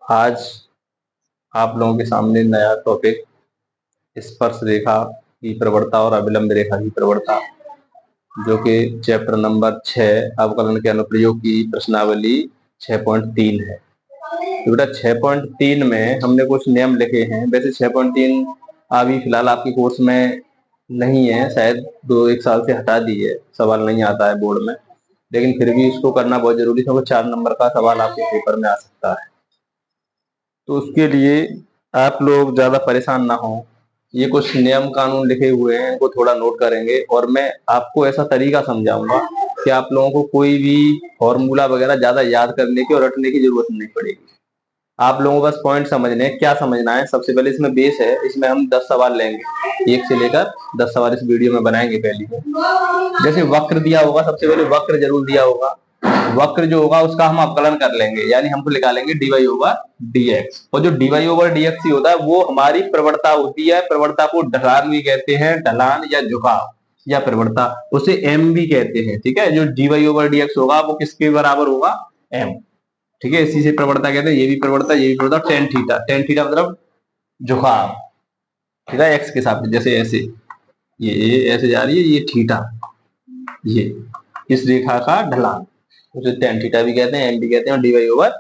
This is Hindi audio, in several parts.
आज आप लोगों के सामने नया टॉपिक स्पर्श रेखा की प्रवणता और अविलंब रेखा की प्रवणता, जो कि चैप्टर नंबर 6 अवकलन के अनुप्रयोग की प्रश्नावली 6.3 है। तो बेटा 6.3 में हमने कुछ नियम लिखे हैं। वैसे 6.3 अभी फिलहाल आपके कोर्स में नहीं है, शायद 1 साल से हटा दी है, सवाल नहीं आता है बोर्ड में, लेकिन फिर भी इसको करना बहुत जरूरी है क्योंकि 4 नंबर का सवाल आपके पेपर में आ सकता है। तो उसके लिए आप लोग ज्यादा परेशान ना हो। ये कुछ नियम कानून लिखे हुए हैं, इनको थोड़ा नोट करेंगे और मैं आपको ऐसा तरीका समझाऊंगा कि आप लोगों को कोई भी फॉर्मूला वगैरह ज्यादा याद करने की और रटने की जरूरत नहीं पड़ेगी। आप लोगों को बस पॉइंट समझने हैं। क्या समझना है? सबसे पहले इसमें बेस है, इसमें हम 10 सवाल लेंगे, 1 से लेकर 10 सवाल इस वीडियो में बनाएंगे। पहली जैसे वक्र दिया होगा, सबसे पहले वक्र जरूर दिया होगा। वक्र जो होगा उसका हम अवकलन कर लेंगे, यानी हमको निकालेंगे dy ओवर dx। और जो dy ओवर dx ही होता है वो हमारी प्रवणता होती है। प्रवणता को ढलान भी कहते हैं, ढलान या झुकाव या प्रवणता, उसे m भी कहते हैं। ठीक है, जो dy ओवर dx होगा वो किसके बराबर होगा? m। ठीक है, इसी से प्रवणता कहते हैं। ये भी प्रवणता, ये भी प्रवणता। टेन थीटा, टेन थीटा मतलब झुकाव। ठीक है, x के साथ जैसे ऐसे ये ऐसे जा रही है, ये थीटा, ये इस रेखा का ढलान, उसे टेन थीटा भी कहते हैं, एम भी कहते हैं और डी वाई ओवर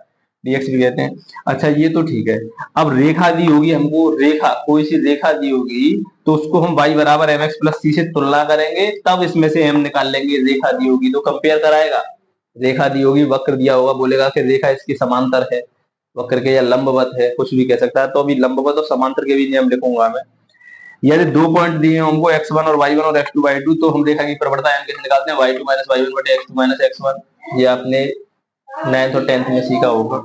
dx भी कहते हैं। अच्छा, ये तो ठीक है। अब रेखा दी होगी हमको, रेखा कोई सी रेखा दी होगी तो उसको हम y बराबर एम एक्स प्लस सी से तुलना करेंगे, तब इसमें से m निकाल लेंगे। रेखा दी होगी तो कंपेयर कराएगा। रेखा दी होगी, वक्र दिया होगा, बोलेगा कि रेखा इसकी समांतर है, वक्र के, या लंबवत है, कुछ भी कह सकता है। तो अभी लंबवत और समांतर के भी नियम लिखूंगा मैं। यदि 2 पॉइंट दिए हमको x1 और y1 और x2 y2, तो हम रेखा की प्रवणता m कैसे निकालते हैं? y2 माइनस y1 बटे x2 माइनस x1। ये आपने 9th और 10th में सीखा होगा।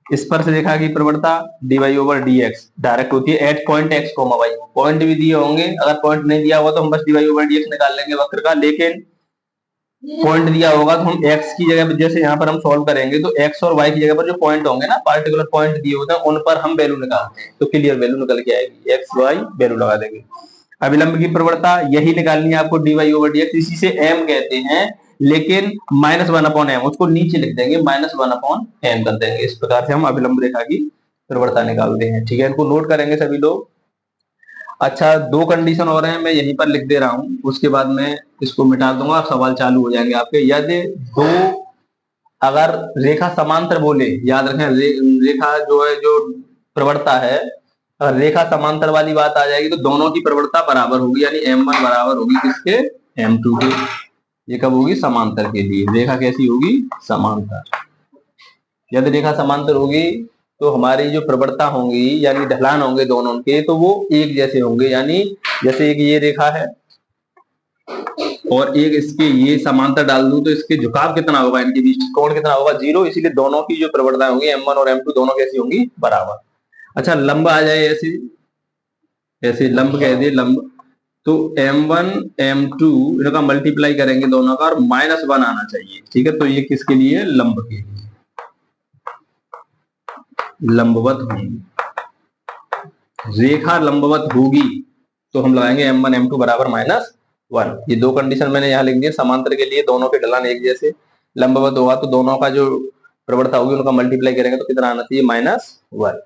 स्पर्श रेखा की प्रवणता dy ओवर dx डायरेक्ट होती है at point x, y। Point भी दिए होंगे, अगर पॉइंट नहीं दिया होगा तो हम बस dy ओवर dx निकाल लेंगे वक्र का। लेकिन पॉइंट दिया होगा तो हम x की जगह पर, जैसे यहाँ पर हम सॉल्व करेंगे तो x और y की जगह पर जो पॉइंट होंगे ना, पार्टिकुलर पॉइंट दिए होते हैं, उन पर हम वैल्यू निकालते हैं, तो क्लियर वैल्यू निकल के आएगी। x y वैल्यू लगा देंगे। अविलंब की प्रवणता यही निकालनी है आपको, dy ओवर dx, इसी से m कहते हैं। लेकिन -1/m, उसको नीचे लिख देंगे, -1/m कर देंगे। इस प्रकार से हम अविलंब रेखा की प्रवणता निकालते हैं। ठीक है, इनको नोट करेंगे सभी लोग। अच्छा, 2 कंडीशन और हैं, मैं यहीं पर लिख दे रहा हूं, उसके बाद मैं इसको मिटा दूंगा, सवाल चालू हो जाएंगे आपके। यदि दो, अगर रेखा समांतर बोले, याद रखें, रेखा जो है, जो प्रवणता है, अगर रेखा समांतर वाली बात आ जाएगी तो दोनों की प्रवणता बराबर होगी, यानी m1 बराबर होगी किसके? m2 के। ये कब होगी? समांतर के लिए। रेखा कैसी होगी? समांतर। यदि रेखा समांतर होगी तो हमारी जो प्रवणता होंगी, यानी ढलान होंगे दोनों के, तो वो एक जैसे होंगे। यानी जैसे एक ये रेखा है और एक इसके ये समांतर डाल दूं तो इसके झुकाव कितना होगा, इनके बीच कोण कितना होगा? 0। इसीलिए दोनों की जो प्रवणता होंगी m1 और m2 दोनों कैसी होंगी? बराबर। अच्छा, लंब आ जाए ऐसे, ऐसे लंब कह दे, लंब, तो m1 m2 इनका मल्टीप्लाई करेंगे दोनों का और -1 आना चाहिए। ठीक है, तो ये किसके लिए? लंब के लिए, लंबवत होंगी। रेखा लंबवत होगी तो हम लगाएंगे m1 m2 बराबर -1। ये 2 कंडीशन मैंने यहाँ लिख दिया समांतर के लिए, दोनों के ढलान एक जैसे। लंबवत होगा तो दोनों का जो प्रवणता होगी उनका मल्टीप्लाई करेंगे तो कितना आना चाहिए? -1।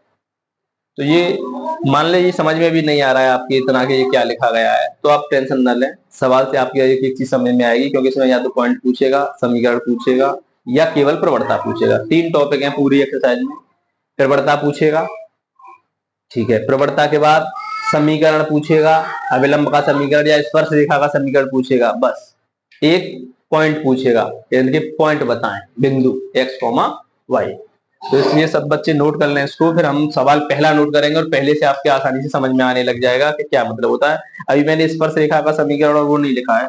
तो ये मान ले ये समझ में भी नहीं आ रहा है आपके इतना कि ये क्या लिखा गया है, तो आप टेंशन न लें, सवाल से आपकी एक एक चीज समझ में आएगी, क्योंकि इसमें या तो पॉइंट पूछेगा, समीकरण पूछेगा, या केवल प्रवणता पूछेगा। 3 टॉपिक हैं पूरी एक्सरसाइज में। प्रवणता पूछेगा, ठीक है, प्रवणता के बाद समीकरण पूछेगा, अविलंब का समीकरण या स्पर्श रेखा का समीकरण पूछेगा। बस एक पॉइंट पूछेगा, इनके पॉइंट बताएं, बिंदु x, y। तो इसलिए सब बच्चे नोट कर लें इसको, फिर हम सवाल पहला नोट करेंगे और पहले से आपके आसानी से समझ में आने लग जाएगा कि क्या मतलब होता है। अभी मैंने स्पर्श रेखा का समीकरण और वो नहीं लिखा है,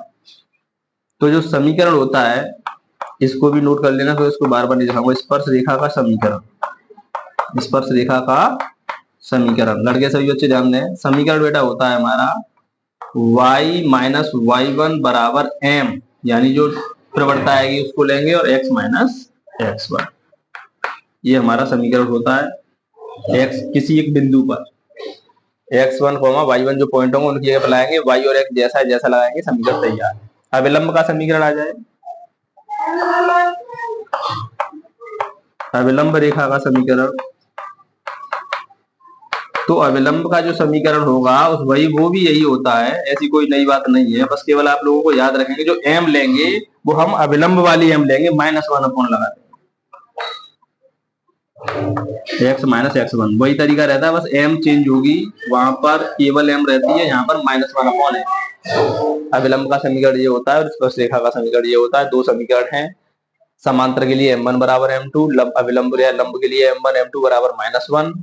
तो जो समीकरण होता है इसको भी नोट कर लेना, तो इसको बार बार नहीं लिखाऊंगा। स्पर्श रेखा का समीकरण, स्पर्श रेखा का समीकरण, लड़के सभी बच्चे ध्यान दें। समीकरण बेटा होता है हमारा y माइनस y1 बराबर m, यानी जो प्रवणता आएगी उसको लेंगे, और x माइनस x1। ये हमारा समीकरण होता है। x किसी एक बिंदु पर x1, y1 जो पॉइंट होंगे उनकी जगह पर लाएंगे, y और x जैसा है जैसा लगाएंगे, समीकरण तैयार। अविलंब का समीकरण आ जाए, अविलंब रेखा का समीकरण, तो अविलंब का जो समीकरण होगा उस वही वो भी यही होता है, ऐसी कोई नई बात नहीं है। बस केवल आप लोगों को याद रखेंगे जो एम लेंगे वो हम अविलंब वाली एम लेंगे, -1 लगा देंगे, x माइनस x1 वही तरीका रहता है, बस एम चेंज होगी, वहां पर केवल एम रहती है, यहाँ पर -1 है। अविलंब का समीकरण ये होता है और स्पर्श रेखा का समीकरण ये होता है। दो समीकरण है, समांतर के लिए m1 बराबर m2, अविलंब या लंब के लिए m1 m2 बराबर -1,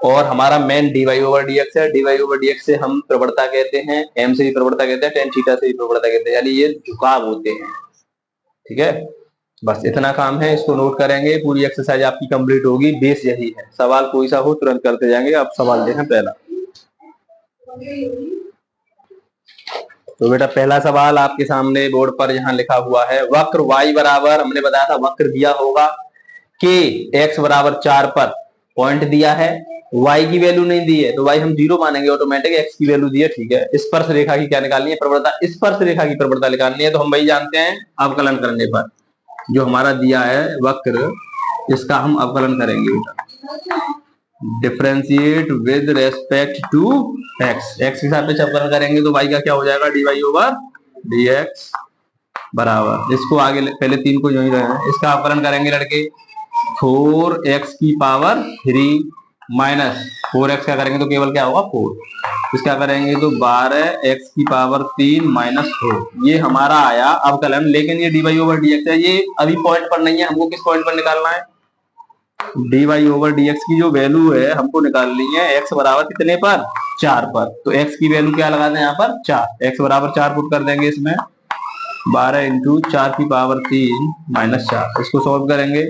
और हमारा मेन dy/dx है। dy/dx से हम प्रवणता कहते हैं, m से भी प्रवणता कहते हैं, tan थीटा से भी प्रवणता कहते हैं, यानी ये झुकाव होते हैं। ठीक है, बस इतना काम है, इसको नोट करेंगे, पूरी एक्सरसाइज आपकी कंप्लीट होगी। बेस यही है, सवाल कोई सा हो तुरंत करते जाएंगे। अब सवाल देखें पहला। तो बेटा पहला सवाल आपके सामने बोर्ड पर यहाँ लिखा हुआ है, वक्र y बराबर, हमने बताया था वक्र दिया होगा k x बराबर 4 पर पॉइंट दिया है, y की वैल्यू नहीं दी है तो y हम 0 मानेंगे ऑटोमेटिक, x की वैल्यू दी है। ठीक है, स्पर्श रेखा की क्या निकालनी है, प्रवणता, स्पर्श रेखा की प्रवणता निकालनी है, तो हम वही जानते हैं अवकलन करने पर। जो हमारा दिया है वक्र, इसका हम अवकलन करेंगे बेटा, differentiate with respect to x, x के साथ अवकलन करेंगे तो y का क्या हो जाएगा, dy/dx बराबर, इसको आगे पहले 3 को यही रहे, इसका अवकलन करेंगे लड़के, 4x की पावर 3 माइनस 4x का करेंगे तो केवल क्या होगा 4, इसका करेंगे तो 12x की पावर 3 माइनस 4, ये हमारा आया अवकलन। लेकिन ये dy/dx है, ये अभी पॉइंट पर नहीं है, हमको किस पॉइंट पर निकालना है, dy/dx की जो वैल्यू है हमको निकालनी है x बराबर कितने पर, 4 पर। तो x की वैल्यू क्या लगा दें यहाँ पर 4, x बराबर 4 पुट कर देंगे इसमें, 12 इंटू 4 की पावर 3 माइनस 4, इसको सॉल्व करेंगे,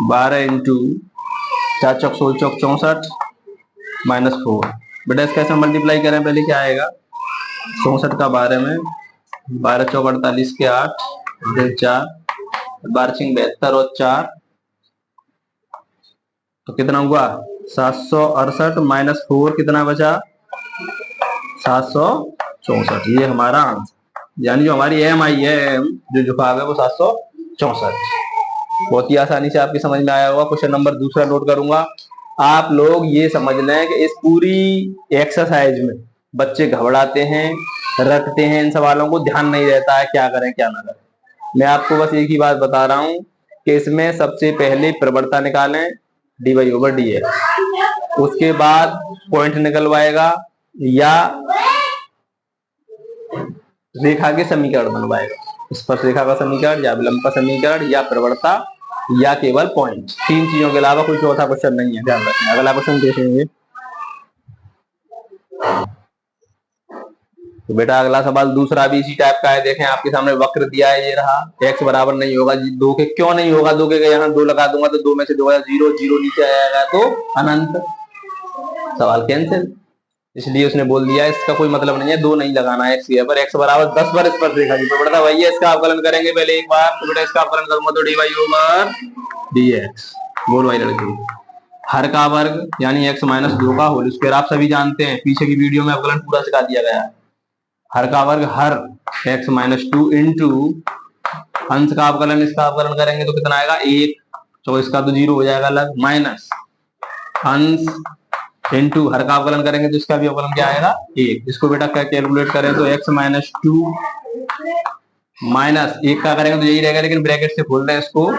12 इंटू 4 चौक 16 चौक 64 माइनस 4, बेटा इसका ऐसे मल्टीप्लाई करें पहले क्या आएगा, 64 का 12 में, 12 चौक 48 के 8 4, 12 छिंग 72 और 4, तो कितना हुआ 768 माइनस 4 कितना बचा 764, ये हमारा आंसर, यानी जो हमारी एम आई है, एम जो झुकाव है वो 764। बहुत ही आसानी से आपकी समझ में आया होगा। क्वेश्चन नंबर दूसरा नोट करूंगा, आप लोग ये समझ लें कि इस पूरी एक्सरसाइज में बच्चे घबराते हैं, रटते हैं, इन सवालों को ध्यान नहीं रहता है क्या करें क्या ना करें। मैं आपको बस एक ही बात बता रहा हूं कि इसमें सबसे पहले प्रवणता निकालें dy/dx, उसके बाद पॉइंट निकलवाएगा या रेखा के समीकरण बनवाएगा, स्पर्श रेखा का समीकरण या विलंब का समीकरण या प्रवणता या केवल पॉइंट, 3 चीजों के अलावा कोई चौथा क्वेश्चन नहीं है, ध्यान रखें। अगला क्वेश्चन देखेंगे। तो बेटा अगला सवाल दूसरा भी इसी टाइप का है, देखें आपके सामने वक्र दिया है, ये रहा, x बराबर नहीं होगा 2 के, क्यों नहीं होगा, 2 के यहाँ 2 लगा दूंगा तो 2 में से 2 0, 0 नीचे आएगा तो अनंत, सवाल कैंसिल, इसलिए उसने बोल दिया इसका कोई मतलब नहीं है, 2 नहीं लगाना है x पर, x बराबर 10 पर स्पर्श रेखा की प्रवणता वही है, इसका अवकलन करेंगे पहले एक बार, तो बेटा इसका अवकलन करूंगा तो dy/dx, बोल भाई लड़के, हर का वर्ग यानी x माइनस 2 का होल स्क्वायर, आप सभी जानते हैं, पीछे की वीडियो में अवकलन पूरा सिखा दिया गया है, हर का वर्ग हर x माइनस 2 इंटू अंश का अवकलन, इसका अवकलन करेंगे तो कितना आएगा 1, तो इसका तो 0 हो जाएगा अलग, माइनस अंश इंटू हर का अवकलन करेंगे तो इसका भी अवकलन क्या आएगा 1, इसको बेटा क्या कैलकुलेट करें तो x माइनस 2 माइनस 1 का करेंगे तो यही रहेगा, लेकिन ब्रैकेट से खोल रहे हैं इसको,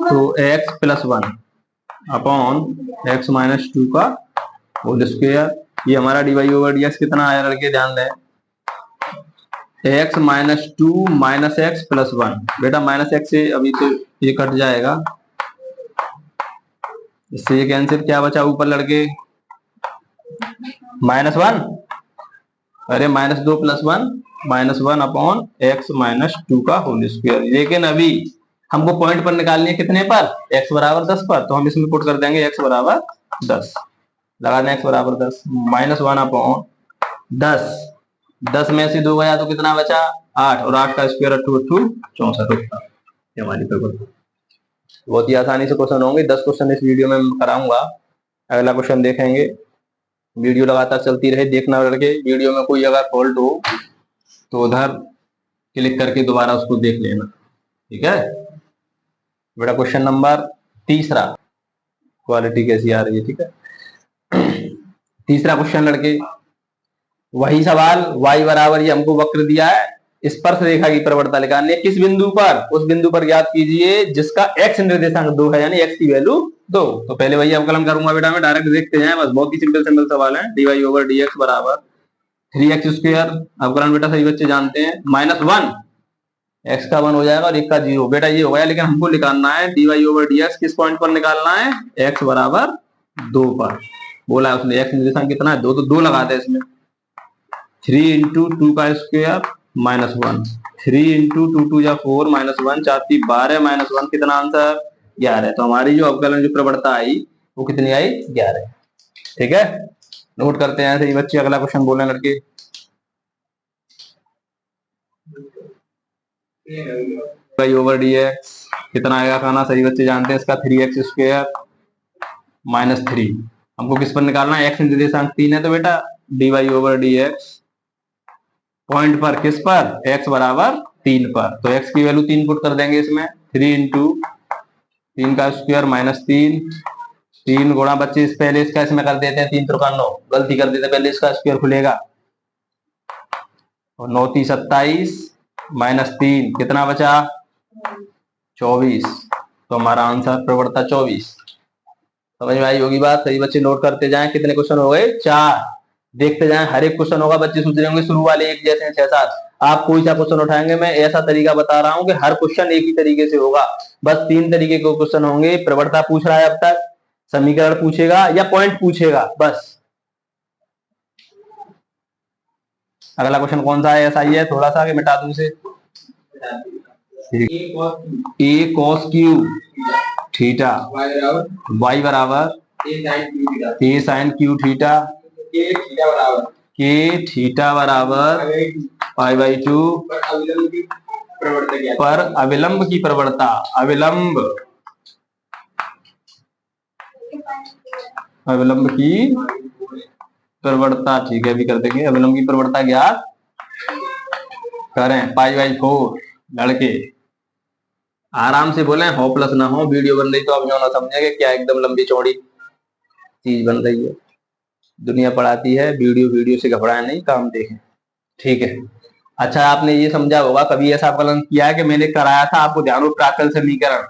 तो x plus 1 upon x minus 2 का होल स्क्वायर, ये हमारा dy/dx कितना आया लड़के ध्यान दें, x minus 2 minus x plus 1, बेटा माइनस एक्स से अभी तो ये कट जाएगा, इससे ये कैंसिल, क्या बचा ऊपर लड़के -1, अरे -2 प्लस 1 -1 अपॉन एक्स माइनस 2 का होल स्क्वायर, लेकिन अभी हमको पॉइंट पर निकालनी है कितने पर, x बराबर 10 पर, तो हम इसमें पुट कर देंगे x बराबर 10, लगा दें x बराबर 10, -1 अपॉन 10 में से 2 गया तो कितना बचा 8, और 8 का स्क्वायर 8 64 होता है हमारी प्रवृत्ति। बहुत ही आसानी से क्वेश्चन होंगे, 10 क्वेश्चन इस वीडियो में कराऊंगा। अगला क्वेश्चन देखेंगे, वीडियो लगातार चलती रहे, देखना लड़के, वीडियो में कोई अगर फॉल्ट हो तो उधर क्लिक करके दोबारा उसको देख लेना, ठीक है बेटा। क्वेश्चन नंबर तीसरा, क्वालिटी कैसी आ रही है, ठीक है। तीसरा क्वेश्चन लड़के, वही सवाल, y बराबर ये हमको वक्र दिया है, स्पर्श रेखा की प्रवणता निकालनी है, किस बिंदु पर, उस बिंदु पर ज्ञात कीजिए जिसका x निर्देशांक 2 है, यानी x की वैल्यू 2। तो पहले वही अवकलन करूंगा बेटा, मैं डायरेक्ट देखते हैं, बस बहुत ही सिंपल सवाल है। dy ओवर dx बराबर 3x स्क्वायर, अवकलन बेटा सही बच्चे जानते हैं, -1, x का 1 हो जाएगा और 1 का 0 बेटा ये हो गया। लेकिन हमको निकालना है dy ओवर dx किस पॉइंट पर निकालना है, x बराबर 2 पर। बोला उसने x निर्देशांक कितना है 2, तो 2 लगाते हैं इसमें, 3 इंटू 2 का स्क्वायर -1, 3 इंटू 2 2 या 4 -1, 4 3 12 -1, कितना आंसर 11। तो हमारी जो अवकलन जो प्रवणता आई वो कितनी आई 11। ठीक है, नोट करते हैं सही बच्चे। अगला क्वेश्चन बोले लड़के, ओवर dx कितना आएगा, खाना सही बच्चे जानते हैं इसका, 3x स्क्वायर -3। हमको किस पर निकालना है, x निर्देशांक 3 है, तो बेटा dy ओवर dx पॉइंट पर, किस पर, x बराबर 3 पर। तो x की वैल्यू 3 पुट कर देंगे इसमें, 3 इंटू 3 का स्क्वायर -3, 3 गुणा बच्चे इस पहले इसका इसमें कर देते हैं, 3 त्रिका 9, गलती कर देते हैं, पहले इसका स्क्वायर खुलेगा, और 9 3 27 -3 कितना बचा 24। तो हमारा आंसर प्रवणता 24। समझ में आई होगी बात, सही बच्चे नोट करते जाएं। कितने क्वेश्चन हो गए, 4। देखते जाएं, हर एक क्वेश्चन होगा, बच्चे सोच रहे होंगे शुरू वाले एक जैसे हैं 6-7, आप कोई सा क्वेश्चन उठाएंगे, मैं ऐसा तरीका बता रहा हूं कि हर क्वेश्चन एक ही तरीके से होगा। बस 3 तरीके के क्वेश्चन होंगे, प्रवणता पूछ रहा है अब तक, समीकरण पूछेगा या पॉइंट पूछेगा, बस। अगला क्वेश्चन कौन सा है, ऐसा ही है, थोड़ा सा आगे मिटा दूं इसे, a cos Q theta y बराबर a sin क्यू थीटा के थीटा बराबर π/2 पर अविलंब की प्रवणता, अविलंब की प्रवणता, ठीक है, अभी कर देंगे, अविलंब की प्रवणता ज्ञात करें, π/4। लड़के आराम से बोले, हो प्लस ना हो, वीडियो बन रही तो आप जो ना समझेंगे क्या एकदम लंबी चौड़ी चीज बन रही है। दुनिया पढ़ाती है, वीडियो से घबराए नहीं, काम देखें, ठीक है। अच्छा, आपने ये समझा होगा, कभी ऐसा अवकलन किया है कि मैंने कराया था, आपको ध्यान हो, प्राकल समीकरण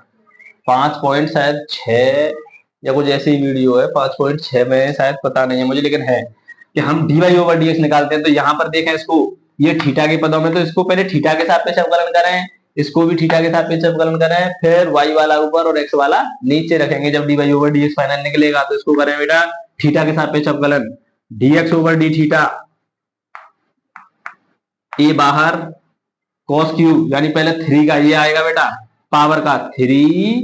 5.6 या कुछ ऐसी वीडियो है, 5.6 में शायद, पता नहीं है मुझे, लेकिन है कि हम dy ओवर dx निकालते हैं। तो यहाँ पर देखें इसको, ये थीटा के पदों में, तो इसको पहले थीटा के सापेक्ष अवकलन करें, इसको भी थीटा के सापेक्ष अवकलन करें, फिर y वाला ऊपर और x वाला नीचे रखेंगे। जब dy ओवर dx फाइनल निकलेगा तो इसको करें बेटा थीटा के सापेक्ष अवकलन, dx ओवर d थीटा, ए बाहर, cos क्यू, यानी पहले 3 का ये आएगा बेटा, पावर का 3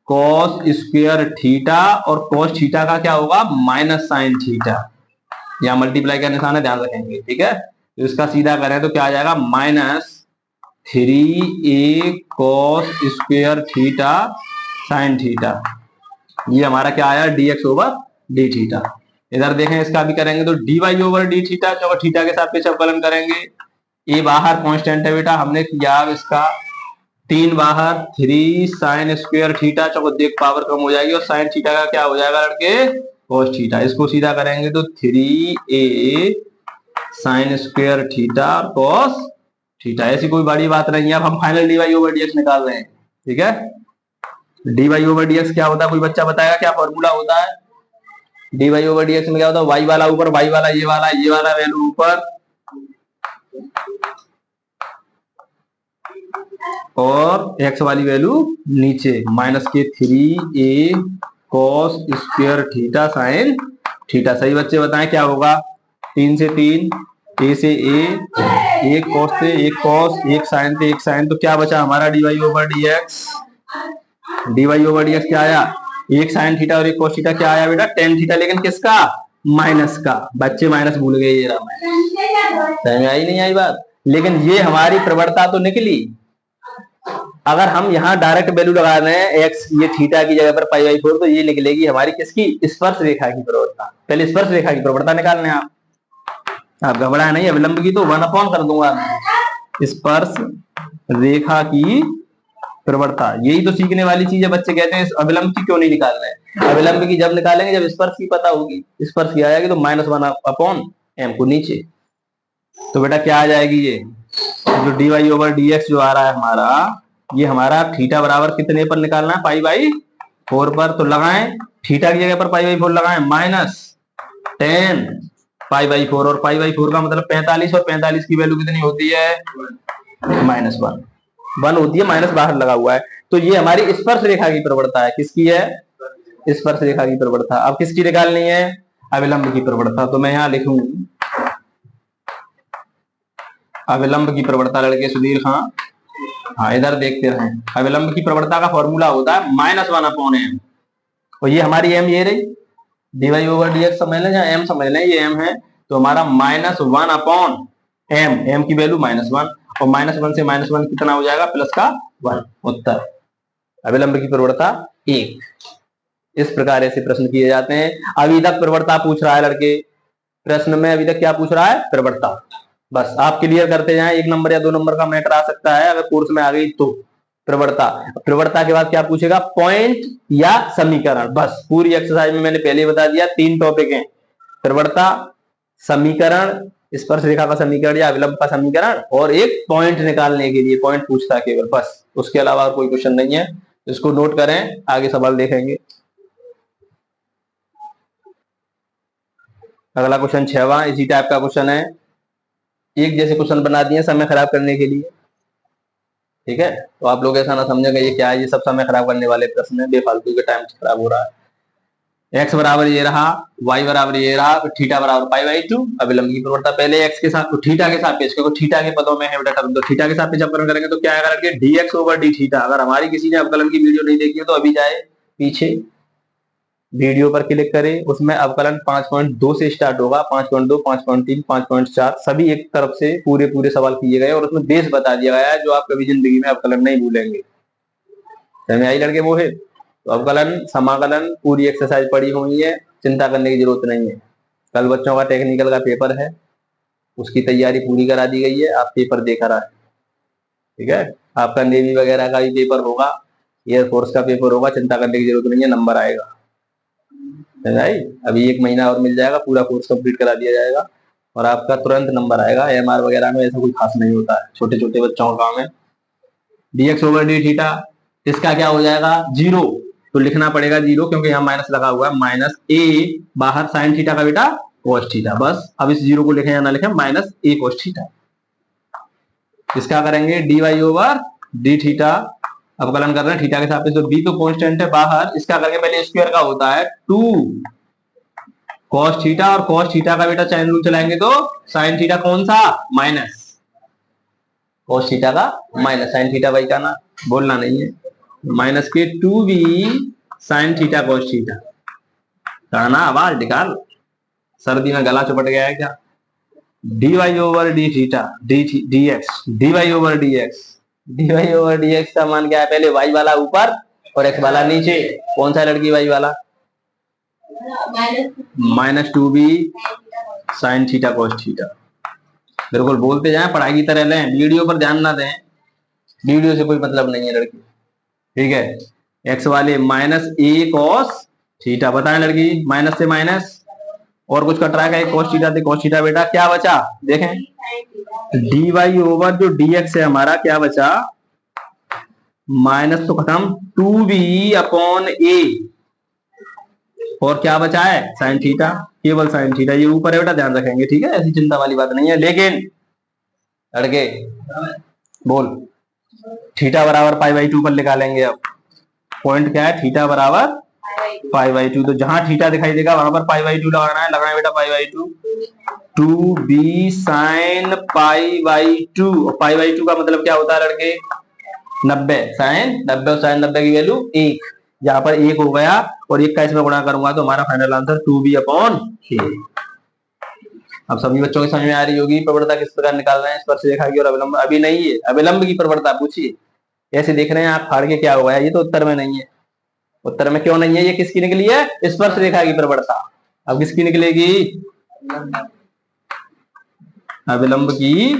cos स्क्वायर थीटा, और cos थीटा का क्या होगा माइनस साइन थीटा, या मल्टीप्लाई का निशान है, ध्यान रखेंगे, ठीक है। तो इसका सीधा करें तो क्या आ जाएगा, -3a cos square theta sine theta, ये हमारा क्या आया dx ओवर d थीटा। इधर देखें, इसका भी करेंगे तो dy ओवर d थीटा, जो थीटा के सापेक्ष अवकलन करेंगे, ए बाहर कांस्टेंट है बेटा, हमने किया अब इसका 3 बाहर, 3 साइन स्क्वायर थीटा, चलो देख पावर कम हो जाएगी, और साइन थीटा का क्या हो जाएगा लड़के, cos थीटा। इसको सीधा करेंगे तो 3a sine square theta cos theta, ऐसी कोई बड़ी बात नहीं है। अब हम फाइनल dy ओवर dx निकाल रहे हैं, ठीक है। dy ओवर dx क्या होता है, कोई बच्चा बताएगा क्या फॉर्मूला होता है, dy ओवर dx में क्या होता है, y वाला ऊपर, y वाला ये वाला वैल्यू ऊपर, और x वाली वैल्यू नीचे, माइनस के 3a cos square theta sine theta. सही बच्चे बताएं क्या होगा, 3 से 3, a से a, एक cos से एक cos, एक साइन से एक साइन, तो क्या बचा हमारा dy over dx, dy over dx क्या आया, एक साइन थीटा और एक cos थीटा, क्या आया बेटा tan थीटा, लेकिन किसका, माइनस का। बच्चे माइनस भूल गए, ये रहा, समझ में आई नहीं आई बात। लेकिन ये हमारी प्रवणता तो निकली, अगर हम यहाँ डायरेक्ट वैल्यू लगा रहे हैं x, ये थीटा की जगह पर π/4, तो ये निकलेगी हमारी किसकी, स्पर्श रेखा की प्रवणता। पहले स्पर्श रेखा की प्रवणता निकालने, आप घबराए नहीं, अविलंब की तो 1/, कर दूंगा, स्पर्श रेखा की प्रवणता, यही तो सीखने वाली चीज है। बच्चे कहते हैं अविलंब की क्यों नहीं निकालना है। अविलंब की जब निकालेंगे जब स्पर्श की पता होगी। स्पर्श की आ जाएगी तो -1/m को नीचे, तो बेटा क्या आ जाएगी ये जो dy/dx जो आ रहा है हमारा, ये हमारा थीटा बराबर कितने पर निकालना है, π/4 पर। तो लगाएं थीटा की जगह पर π/4 लगाएं, -10 π/4, और π/4 का मतलब 45, और 45 की वैल्यू कितनी होती है, -1 होती है, माइनस बाहर लगा हुआ है। तो ये हमारी स्पर्श रेखा की प्रवणता है। किसकी है, स्पर्श रेखा की प्रवणता। अब किसकी निकालनी है, अविलंब की प्रवणता। तो मैं यहां लिखूं अविलंब की प्रवणता लड़के सुधीर खां। हाँ इधर देखते रहे, अविलंब की प्रवणता का फॉर्मूला होता है -1/m, और ये हमारी m ये रही, dy/dx समझ लें या m समझ लें, ये m है। तो हमारा -1/m, m की वैल्यू -1, और -1 से -1 कितना हो जाएगा, प्लस का 1। उत्तर अविलंब की प्रवणता 1। इस प्रकार ऐसे प्रश्न किए जाते हैं। अभी तक प्रवणता पूछ रहा है लड़के, प्रश्न में अभी तक क्या पूछ रहा है, प्रवणता। बस आप क्लियर करते जाएं, 1 नंबर या 2 नंबर का मैटर आ सकता है अगर कोर्स में आ गई तो। प्रवणता, प्रवणता के बाद क्या पूछेगा, पॉइंट या समीकरण। बस पूरी एक्सरसाइज में मैंने पहले ही बता दिया 3 टॉपिक हैं, प्रवणता, समीकरण, स्पर्श रेखा का समीकरण या अविलंब का समीकरण, और एक पॉइंट निकालने के लिए पॉइंट पूछता है केवल, बस उसके अलावा और कोई क्वेश्चन नहीं है। इसको नोट करें, आगे सवाल देखेंगे। अगला क्वेश्चन 6वां इसी टाइप का क्वेश्चन है, एक जैसे क्वेश्चन बना दिए समय खराब करने के लिए। ठीक है, तो आप लोग ऐसा ना समझेंगे ये क्या है, ये सब समय खराब करने वाले प्रश्न है, बेफालतू के टाइम खराब हो रहा है। x बराबर ये रहा, y बराबर ये रहा, तो थीटा बराबर π/2। अविलंब की प्रवणता पहले x के साथ, तो थीटा के सापेक्ष, क्योंकि थीटा के पदों में है बेटा टर्म, तो थीटा के सापेक्ष अवकलन करेंगे तो क्या आएगा, dx/d थीटा। अगर हमारी किसी ने अवकलन की वीडियो नहीं देखी है तो अभी जाए पीछे वीडियो पर क्लिक करें, उसमें अवकलन 5.2 से स्टार्ट होगा, 5.2, 5.3, 5.4 सभी एक तरफ से पूरे सवाल किए गए, और उसमें बेस बता दिया गया है जो आप कभी जिंदगी में अवकलन नहीं भूलेंगे। समझ आई लड़के वो है। तो अवकलन समाकलन पूरी एक्सरसाइज पड़ी हुई है, चिंता करने की जरूरत नहीं है। कल बच्चों का टेक्निकल का पेपर है, उसकी तैयारी पूरी करा दी गई है, आप पेपर देकर आए। ठीक है, आपका नेवी वगैरह का भी पेपर होगा, एयरफोर्स का पेपर होगा, चिंता करने की जरूरत नहीं है, नंबर आएगा। भाई अभी 1 महीना और मिल जाएगा, पूरा कोर्स कंप्लीट करा दिया जाएगा और आपका तुरंत नंबर आएगा। एमआर वगैरह में ऐसा कोई खास नहीं होता है, छोटे छोटे बच्चों का काम है। dx/d थीटा, इसका क्या हो जाएगा, 0, तो लिखना पड़ेगा 0 क्योंकि यहाँ माइनस लगा हुआ है, -a बाहर साइन थीटा का बेटा cos थीटा। बस अब इस 0 को लिखें या ना लिखें, -a cos थीटा। इसका करेंगे dy/d थीटा, अवकलन कर रहे हैं थीटा के सापेक्ष, तो b तो कांस्टेंट है बाहर, इसका करके पहले स्क्वायर का होता है 2 cos थीटा, और cos थीटा का बेटा चैन रूल चलाएंगे तो sin थीटा कौन सा, माइनस cos थीटा का माइनस, sin थीटा भाई का ना बोलना नहीं है, माइनस के 2b sin theta cos theta. कहना आवाज निकाल, सर्दी में गला चुपट गया है क्या। dy/d थीटा dx, dy/dx का मान क्या है, पहले y वाला ऊपर और x वाला नीचे। कौन सा लड़की y वाला, -2b sin theta cos theta. बिल्कुल बोलते जाएं, पढ़ाई की तरह लें, वीडियो पर ध्यान ना दें, वीडियो से कोई मतलब नहीं है लड़की। ठीक है, x वाले -a cos थीटा, बताएं लड़की, माइनस से माइनस और कुछ कट रहा है, cos थीटा से cos थीटा, बेटा क्या बचा देखें, dy ओवर जो dx है हमारा क्या बचा, माइनस तो खत्म, 2b/a, और क्या बचा है साइन थीटा, केवल साइन थीटा, ये ऊपर है बेटा ध्यान रखेंगे। ठीक है, ऐसी चिंता वाली बात नहीं है। लेकिन लड़के बोल, थीटा बराबर π/2 पर निकालेंगे। अब पॉइंट क्या है, थीटा बराबर π/2, तो जहां थीटा दिखाई देगा वहां पर π/2 लगाना है, लगाए बेटा π/2, 2b sin π/2, और π/2 का मतलब क्या होता है लड़के, 90, sin 90, और sin 90 की वैल्यू 1, यहाँ पर 1 हो गया, और 1 का इसमें गुणा करूंगा तो हमारा फाइनल आंसर 2b/a। अब सभी बच्चों की समझ में आ रही होगी प्रवणता किस प्रकार निकालना है, स्पर्श रेखा की और अविलंब। अभी नहीं है, अविलंब की प्रवणता पूछिए, ऐसे देख रहे हैं आप फाड़ के क्या हुआ है, ये तो उत्तर में नहीं है। उत्तर में क्यों नहीं है, ये किसकी निकली है, स्पर्श रेखा की प्रवणता। अब किसकी निकलेगी, अविलंब की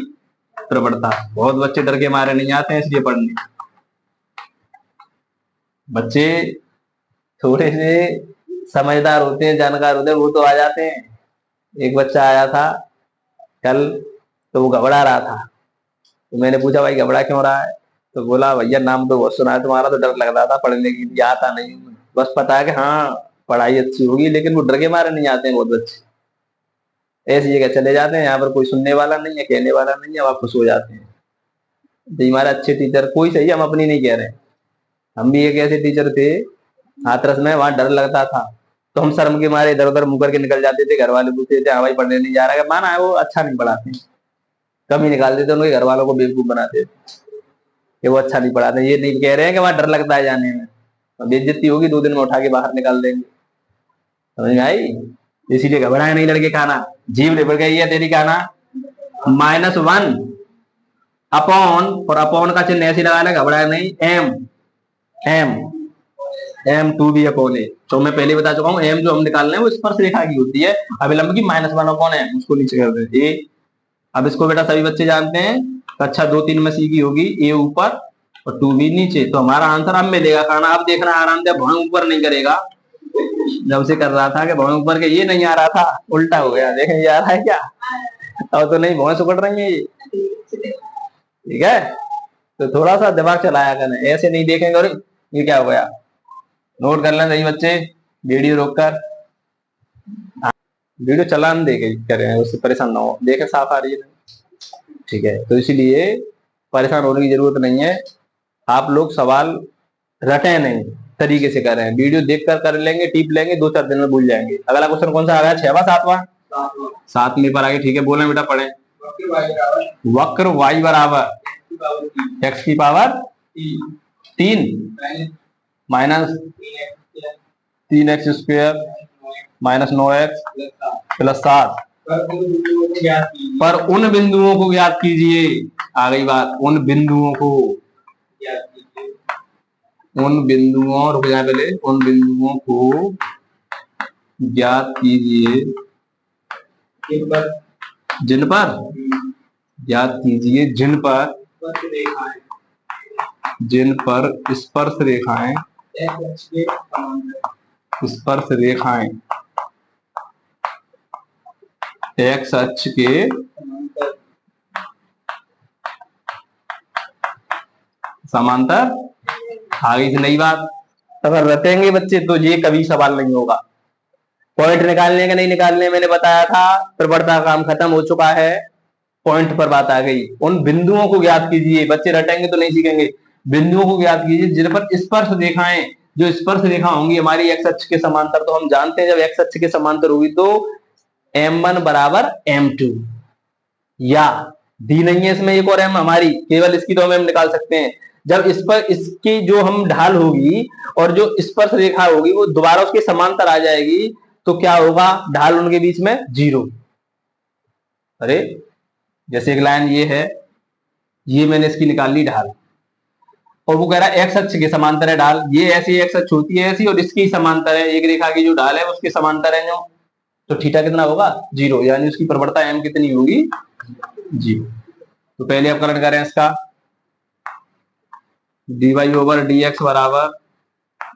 प्रवणता। बहुत बच्चे डर के मारे नहीं आते हैं इसलिए पढ़ने। बच्चे थोड़े से समझदार होते हैं, जानकार होते हैं, वो तो आ जाते हैं। एक बच्चा आया था कल, तो वो घबरा रहा था। तो मैंने पूछा भाई घबरा क्यों रहा है? तो बोला भैया नाम तो बहुत सुना है तुम्हारा, तो डर लग रहा था पढ़ने के लिए, आता नहीं, बस पता है कि हाँ पढ़ाई अच्छी होगी, लेकिन वो डर के मारे नहीं आते हैं बहुत बच्चे। ऐसी जगह चले जाते हैं, यहाँ पर कोई सुनने वाला नहीं है, कहने वाला नहीं है, वहां खुश हो जाते हैं। तो हमारे अच्छे टीचर कोई सही, हम अपनी नहीं कह रहे हैं, हम भी एक ऐसे टीचर थे हाथरस में, वहां डर लगता था तो हम शर्म के मारे इधर उधर मुंह करके निकल जाते थे। घर वाले पूछते थे हाँ भाई पढ़ने नहीं जा रहा है, माना है वो अच्छा नहीं पढ़ाते, कम ही निकाल देते, उनके घर वालों को बेवकूफ बनाते थे कि वो अच्छा नहीं पढ़ाते। ये नहीं कह रहे हैं कि वहां डर लगता है जाने में, बेइज्जती होगी 2 दिन में उठा के बाहर निकाल देंगे। समझ में आई? इसीलिए घबराए नहीं लड़के, खाना जीव निबड़ गई है तेरी, खाना -1 अपॉन, और अपॉन का चिन्ह ऐसे लगाना, घबराया नहीं, M M M to be upon A. तो मैं पहले बता चुका हूँ, एम जो हम निकाल रहे हैं वो स्पर्श रेखा की होती है, अभिलंब की -1 अपॉन एम, उसको नीचे कर दे ए। अब इसको बेटा सभी बच्चे जानते हैं, कक्षा 2-3 में सीखी होगी, ए ऊपर और 2b नीचे। तो हमारा आंसर अब मिलेगा, खाना अब देखना आराम से, भवन ऊपर नहीं करेगा। जब से कर रहा था कि भवन ऊपर के, ये नहीं आ रहा था, उल्टा हो गया, देखें ये आ रहा है क्या? अब तो नहीं, भवन सुकड़ रही है ये, ठीक है? तो थोड़ा सा दिमाग चलाया करना, ऐसे नहीं देखेंगे और ये क्या हो गया। नोट कर लें सही बच्चे, वीडियो रोककर, वीडियो चलान दे करें, उससे परेशान ना हो, देखें साफ आ रही है, ठीक है? तो इसीलिए परेशान होने की जरूरत नहीं है, आप लोग सवाल रटे नहीं, तरीके से कर रहे हैं, वीडियो देखकर कर लेंगे, टिप लेंगे, 2-4 दिन में भूल जाएंगे। अगला क्वेश्चन कौन सा आ गया? 6वां 7वां? 7वीं पर आगे, ठीक है, बोले बेटा पढ़े। वक्र y बराबर x की पावर 3 -3x² -9x + 7 पर उन बिंदुओं को ज्ञात कीजिए। आ गई बात, उन बिंदुओं को, उन बिंदुओं, रुक जाए पहले, उन बिंदुओं को ज्ञात कीजिए जिन पर, ज्ञात कीजिए जिन पर स्पर्श रेखाएं, स्पर्श रेखाएं x अक्ष के समांतर। आगे से नई बात, अगर रटेंगे बच्चे तो ये कभी सवाल नहीं होगा। पॉइंट निकालने का नहीं निकालने, मैंने बताया था, प्रवणता का काम खत्म हो चुका है, पॉइंट पर बात आ गई। उन बिंदुओं को ज्ञात कीजिए, बच्चे रटेंगे तो नहीं सीखेंगे, बिंदुओं को ज्ञात कीजिए जिन पर स्पर्श रेखाएं, जो स्पर्श रेखा होंगी हमारी x अक्ष के समांतर, तो हम जानते हैं जब x अक्ष के समांतर होगी तो m1 बराबर m2, या दी नहीं है इसमें एक और m हमारी, केवल इसकी तो हम निकाल सकते हैं। जब इस पर इसकी जो हम ढाल होगी और जो स्पर्श रेखा होगी वो दोबारा उसके समांतर आ जाएगी, तो क्या होगा, ढाल उनके बीच में 0। अरे जैसे एक लाइन ये है, ये मैंने इसकी निकाल ली ढाल, और वो कह रहा है एक्स अक्ष के समांतर है ढाल, ये ऐसी एक्स अक्ष होती है ऐसी, और इसकी समांतर है, एक रेखा की जो ढाल है उसके समांतर है जो, तो थीटा कितना होगा 0, यानी उसकी प्रवणता m कितनी होगी 0। तो पहले अपकरण करें इसका, dy/dx बराबर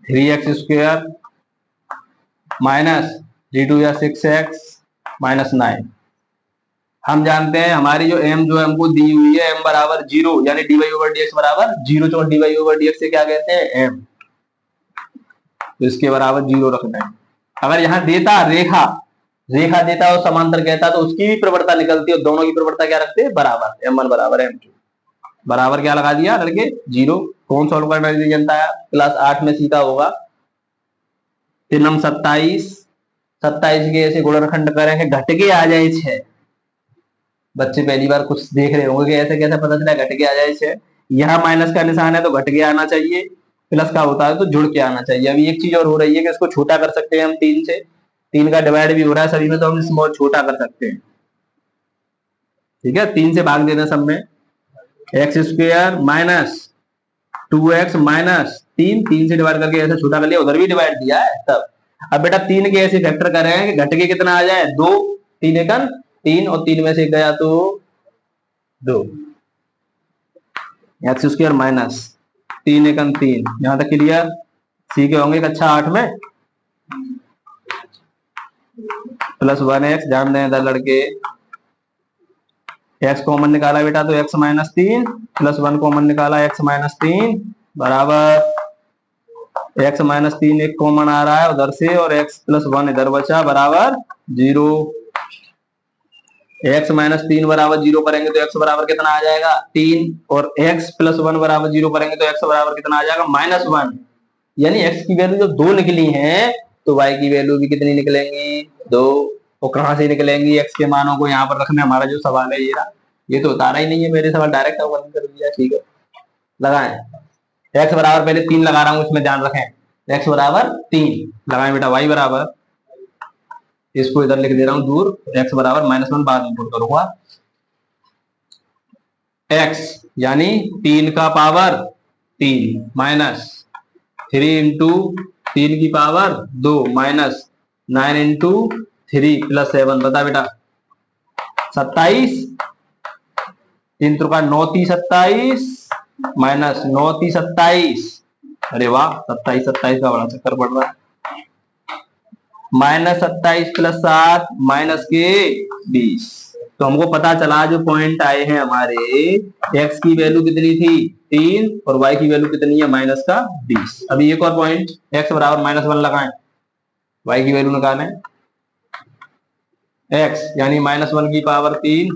3x² माइनस d2 या 6x -9। हम जानते हैं हमारी जो m जो हमको दी हुई है m बराबर 0, यानी dy/dx बराबर 0, तो dy/dx से क्या कहते हैं m, तो इसके बराबर 0 रखना है। अगर यहाँ देता रेखा, रेखा देता और समांतर कहता तो उसकी भी प्रवणता निकलती है, और दोनों की प्रवणता क्या रखते हैं बराबर, m1 बराबर m2 बराबर क्या लगा दिया लड़के 0। कौन सॉल्व करना जनता है, क्लास 8 में सीखा होगा। 3 27 के ऐसे गुणनखंड करेंगे, घट के आ जाए 6। बच्चे पहली बार कुछ देख रहे होंगे कि ऐसे कैसे पता चला घट के आ जाए 6, यहाँ माइनस का निशान है तो घट के आना चाहिए, प्लस का होता है तो जुड़ के आना चाहिए। अभी एक चीज और हो रही है कि इसको छोटा कर सकते हैं हम 3 से, 3 का डिवाइड भी हो रहा है सभी में, तो हम इसको छोटा कर सकते हैं, ठीक है, 3 से भाग देना सब में, x² माइनस 2x माइनस 3 से डिवाइड करके ऐसे छोटा कर लिया, उधर भी डिवाइड दिया है तब। अब बेटा 3 के ऐसे फैक्टर कर रहे हैं कि घट के कितना आ जाए 2, 3 एकन 3, और 3 में से गया तो 2, x² माइनस 3 एकन 3, यहां तक क्लियर। सी के होंगे कक्षा 8 में। +1x, ध्यान दें इधर लड़के, x कॉमन निकाला बेटा तो x -3, +1 कॉमन निकाला x -3 बराबर x -3 एक कॉमन आ रहा है उधर से और x +1 इधर बचा बराबर 0। x -3 बराबर 0 करेंगे तो x बराबर कितना आ जाएगा 3, और x +1 बराबर 0 करेंगे तो x बराबर कितना आ जाएगा -1। यानी x की वैल्यू जब 2 निकली है तो y की वैल्यू भी कितनी निकलेंगी 2। और कहां से निकलेंगी, x के मानों को यहाँ पर रखना। हमारा जो सवाल है ये तो उतारा ही नहीं है मेरे सवाल, डायरेक्ट अवकलन कर दिया। ठीक है, लगाएं x बराबर, पहले 3 लगा रहा हूं, इसमें ध्यान रखें, x बराबर 3 लगाएं बेटा, y बराबर, इसको इधर लिख दे रहा हूं दूर, x बराबर -1 बाद में पुट करूंगा, x यानी 3 का पावर 3 माइनस 3 इंटू 3 की पावर 2 माइनस 9 इंटू 3 + 7, बता बेटा 27, 3 का 9 × 27 माइनस 9 × 27, अरे वाह 27 का बड़ा चक्कर पड़ रहा है, -27 + 7 माइनस के 20। तो हमको पता चला जो पॉइंट आए हैं हमारे, x की वैल्यू कितनी थी 3 और y की वैल्यू कितनी है -20। अभी एक और पॉइंट, x बराबर -1 लगाएं, y की वैल्यू निकालें, x यानी -1 की पावर 3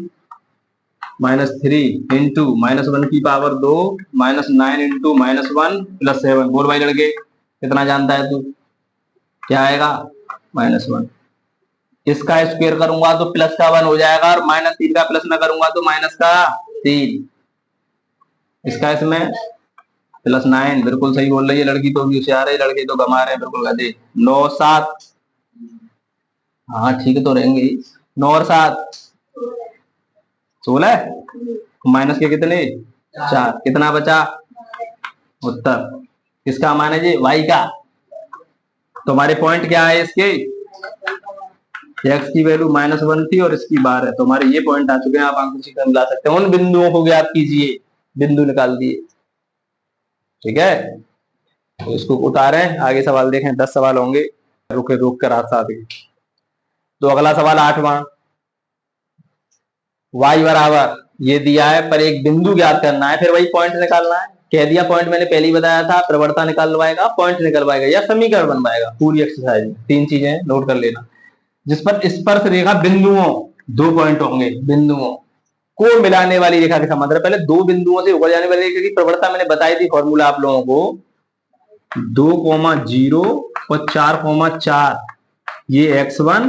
-3 इंटू -1 की पावर 2 -9 इंटू -1 + 7। बोल भाई लड़के कितना जानता है तू, क्या आएगा -1। इसका स्क्वायर करूंगा तो प्लस का 1 हो जाएगा और -3 का प्लस में करूंगा तो -3। इसका इसमें +9, बिल्कुल सही बोल रही है लड़की, तो भी होशियार है, लड़के तो गमा रहे हैं बिल्कुल गधे। 9 और 7, हाँ ठीक तो रहेंगे, 9 और 7 16, माइनस के कितने 4, कितना बचा उत्तर। किसका मान है जी, y का। तो हमारे पॉइंट क्या है इसके, x की वैल्यू -1 थी और इसकी 12 है, तो हमारे ये पॉइंट आ चुके हैं। आप आंखों से मिला सकते हैं, उन बिंदुओं को ज्ञात कीजिए, बिंदु निकाल दिए। ठीक है, तो इसको उतारें, आगे सवाल देखें, 10 सवाल होंगे, रुक कर हाथ साथ। तो अगला सवाल 8वां, y बराबर ये दिया है पर एक बिंदु ज्ञात करना है, फिर वही पॉइंट निकालना है। कह दिया पॉइंट, मैंने पहले ही बताया था, प्रवणता निकालवाएगा, पॉइंट निकलवाएगा या समीकरण बनवाएगा। पूरी एक्सरसाइज में 3 चीजें नोट कर लेना। जिस पर स्पर्श रेखा बिंदुओं, 2 पॉइंट होंगे, बिंदुओं को मिलाने वाली रेखा के समांतर, पहले 2 बिंदुओं से उभर जाने वाली रेखा की प्रवणता मैंने बताई थी, फॉर्मूला आप लोगों को 2,0 और 4,4, ये x1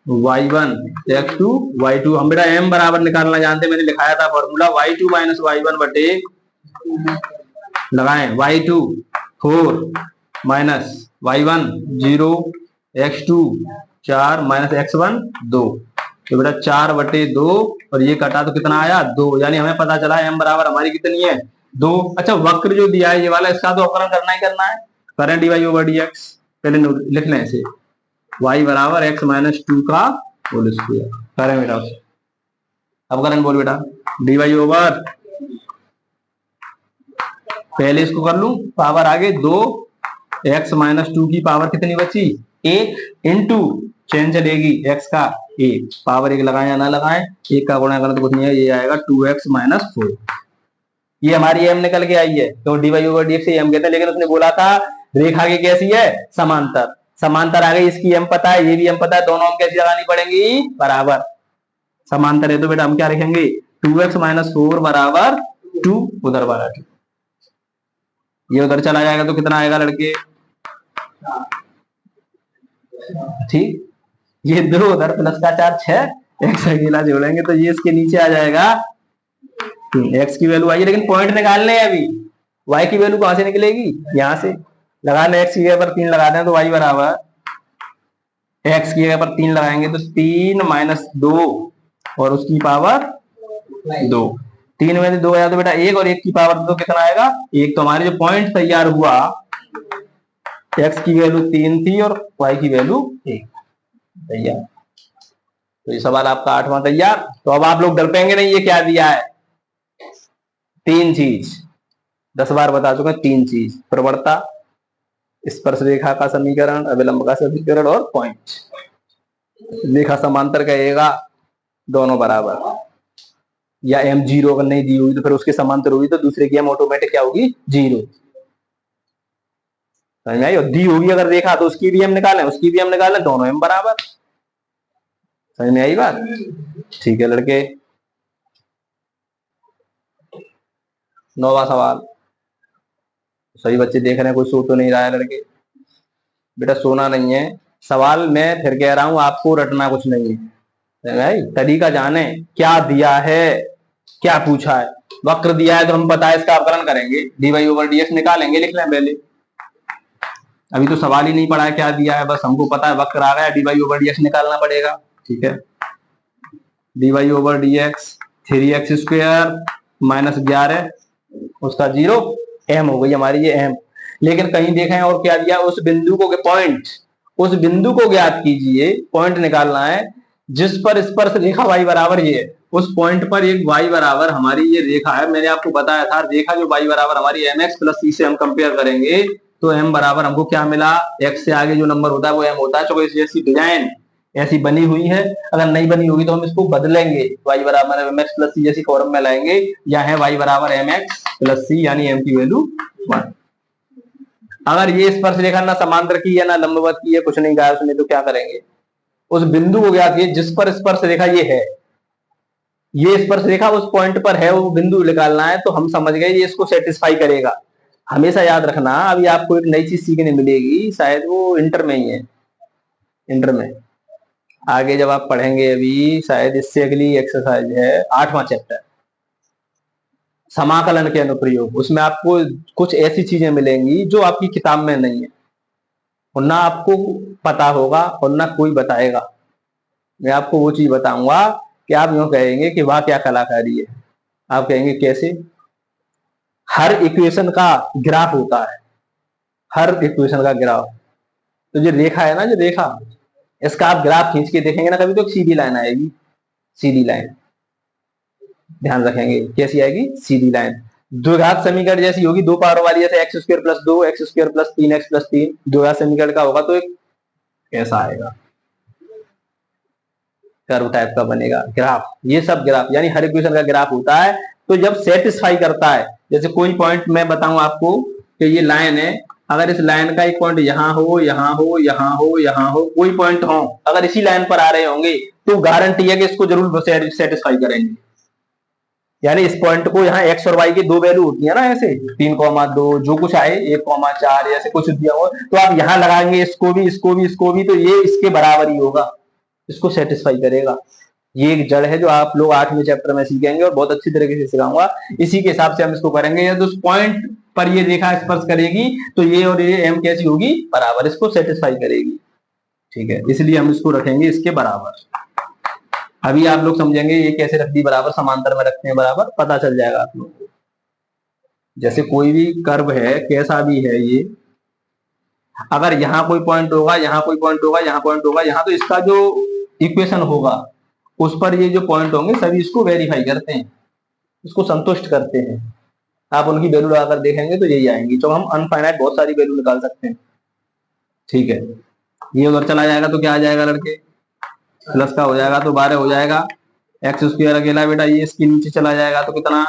y1 x2 y2। हम बेटा m बराबर निकालना जानते, मैंने लिखाया था फॉर्मूला, y2 - y1 बटे लगाएं y2 4 minus y1 0 x2 4 minus x1 2। तो बेटा 4 बटे 2 और ये कटा तो कितना आया 2, यानी हमें पता चला m बराबर हमारी कितनी है 2। अच्छा, वक्र जो दिया है ये वाला, इसका तो अवकलन करना ही करना है, करें dy/dx, पहले लिख लें इसे, y बराबर x - 2 का होल स्क्वायर, करें बेटा अवकलन, बोल बेटा dy/, पहले इसको कर लूं, पावर आगे 2, x - 2 की पावर कितनी बची 1 इंटू चेन चलेगी x का 1, पावर 1 लगाएं या ना लगाएं, 1 का गुणा करना तो कुछ नहीं है, ये आएगा 2x - 4। ये हमारी m निकल के आई है, तो dy/dx से m कहते हैं, लेकिन उसने बोला था रेखा की कैसी है समांतर, समांतर आ गई, इसकी m पता है, ये भी m पता है, दोनों हम कैसी लगानी पड़ेंगी बराबर, समांतर है तो बेटा हम क्या लिखेंगे 2x - 4 बराबर 2, उधर बराबर 2, ये उधर चला जाएगा तो कितना आएगा लड़के, ठीक, ये 2 उधर प्लस का 4 6, x अकेला जोड़ेंगे तो ये इसके नीचे आ जाएगा 3। x की वैल्यू आई है, लेकिन पॉइंट निकालने हैं अभी, y की वैल्यू कहां से निकलेगी, यहां से लगाने, x की जगह पर 3 लगाते हैं तो y बराबर, x की जगह पर 3 लगाएंगे तो 3 - 2 और उसकी पावर 2, 3 में से 2 गया तो बेटा 1 और 1 की पावर 2 कितना आएगा 1। तो हमारे जो पॉइंट तैयार हुआ, x की वैल्यू 3 थी और y की वैल्यू 1, तैयार। तो ये सवाल आपका 8वां तैयार। तो अब आप लोग डर पाएंगे नहीं, ये क्या दिया है, 3 चीज 10 बार बता चुके हैं, 3 चीज, प्रवणता, स्पर्श रेखा का समीकरण, अभिलंब का समीकरण और पॉइंट। रेखा समांतर कहेगा दोनों बराबर, या एम जीरो अगर नहीं दी हुई तो फिर उसके समांतर हुई तो दूसरे की एम ऑटोमेटिक क्या होगी, जीरो। समझ में आई? और दी होगी अगर रेखा तो उसकी भी हम निकालें, उसकी भी हम निकालें, दोनों एम बराबर। समझ में आई बात? ठीक है लड़के। 9वां सवाल। सभी बच्चे देख रहे हैं, कोई सो तो नहीं रहा है लड़के? बेटा सोना नहीं है, सवाल मैं फिर कह रहा हूं आपको रटना कुछ नहीं है। तरीका जाने क्या दिया है, क्या पूछा है। वक्र दिया है तो हम पता है इसका अवकलन करेंगे, dy ओवर dx निकालेंगे, लिख लें पहले। अभी तो सवाल ही नहीं पड़ा है क्या दिया है, बस हमको पता है वक्र आ गया, dy ओवर dx निकालना पड़ेगा। ठीक है, dy over dx 3x square minus 11 उसका 0 m हो गई हमारी ये m। लेकिन कहीं देखें और क्या दिया, उस बिंदु को पॉइंट, उस बिंदु को ज्ञात कीजिए, पॉइंट निकालना है जिस पर स्पर्श रेखा y बराबर ये है। उस पॉइंट पर एक y बराबर हमारी ये रेखा है, मैंने आपको बताया था रेखा जो y बराबर हमारी mx प्लस c से हम कंपेयर करेंगे तो m बराबर हमको क्या मिला, x से आगे जो नंबर होता है वो m होता है। चूंकि जैसी डिजाइन ऐसी बनी हुई है, अगर नहीं बनी होगी तो हम इसको बदलेंगे, y बराबर एम एक्स प्लस सी जैसी फॉर्म में लाएंगे, या है y बराबर एम एक्स प्लस सी यानी m की वैल्यू 1। अगर ये स्पर्श रेखा ना समांतर की है ना लंबवत की है, कुछ नहीं कहा उसने, तो क्या करेंगे, उस बिंदु को ज्ञात कीजिए जिस पर स्पर्श रेखा ये है, ये स्पर्श रेखा उस पॉइंट पर है, वो बिंदु निकालना है, तो हम समझ गए ये इसको सेटिस्फाई करेगा। हमेशा याद रखना, अभी आपको एक नई चीज सीखने मिलेगी, शायद वो इंटर में ही है, इंटर में आगे जब आप पढ़ेंगे, अभी शायद इससे अगली एक्सरसाइज है 8वां चैप्टर समाकलन के अनुप्रयोग। उसमें आपको कुछ ऐसी चीजें मिलेंगी जो आपकी किताब में नहीं है, और ना आपको पता होगा और ना कोई बताएगा। मैं आपको वो चीज बताऊंगा कि आप यूं कहेंगे कि वाह क्या कलाकारी है। आप कहेंगे कैसे, हर इक्वेशन का ग्राफ होता है, हर इक्वेशन का ग्राफ। तो जो रेखा है ना, जो रेखा, इसका आप ग्राफ खींच के देखेंगे ना कभी तो सीधी लाइन आएगी, सीधी लाइन। ध्यान रखेंगे कैसी आएगी, सीधी लाइन। द्विघात समीकरण जैसी होगी, दो पावर वाली, जैसे x square plus 2 x square plus 3 x plus 3 द्विघात समीकरण का होगा तो एक ऐसा आएगा, कर्व टाइप का बनेगा ग्राफ। ये सब ग्राफ यानी हर इक्वेशन का ग्राफ होता है। तो जब सेटिस्फाई करता है, जैसे कोई पॉइंट मैं बताऊं आपको कि ये लाइन है, अगर इस लाइन का एक पॉइंट यहाँ हो, यहाँ हो, यहाँ हो, यहाँ हो, कोई पॉइंट हो, अगर इसी लाइन पर आ रहे होंगे तो गारंटी है कि इसको जरूर सेटिस्फाई करेंगे। यानी इस पॉइंट को, यहाँ एक्स और वाई की दो वैल्यू होती है ना, ऐसे 3,2 जो कुछ आए 1,4 ऐसे कुछ दिया हो, तो आप यहाँ लगाएंगे इसको भी, इसको भी, इसको भी, तो ये इसके बराबर ही होगा, इसको सेटिस्फाई करेगा। ये एक जड़ है जो आप लोग 8वें चैप्टर में सीखेंगे और बहुत अच्छी तरीके से सिखाऊंगा। इसी के हिसाब से हम इसको करेंगे। यदि उस पॉइंट पर ये रेखा स्पर्श करेगी तो ये और ये एम कैसी होगी, बराबर, इसको सेटिस्फाई करेगी। ठीक है, इसलिए हम इसको रखेंगे इसके बराबर। अभी आप लोग समझेंगे ये कैसे रख दी बराबर, समांतर में रखते हैं बराबर, पता चल जाएगा आप लोगों को। जैसे कोई भी कर्व है, कैसा भी है ये, अगर यहाँ कोई पॉइंट होगा, यहाँ कोई पॉइंट होगा, यहाँ पॉइंट होगा, यहाँ, तो इसका जो इक्वेशन होगा उस पर ये जो पॉइंट होंगे सभी इसको वेरीफाई करते हैं, इसको संतुष्ट करते हैं। आप उनकी वैल्यू लगाकर देखेंगे तो यही आएंगी। तो हम अनफाइनाइट बहुत सारी वैल्यू निकाल सकते हैं। ठीक है, ये उधर चला जाएगा तो क्या आ जाएगा लड़के, प्लस का हो जाएगा तो 12 हो जाएगा। एक्स स्क्वायर अकेला बेटा ये इसके नीचे चला जाएगा तो कितना,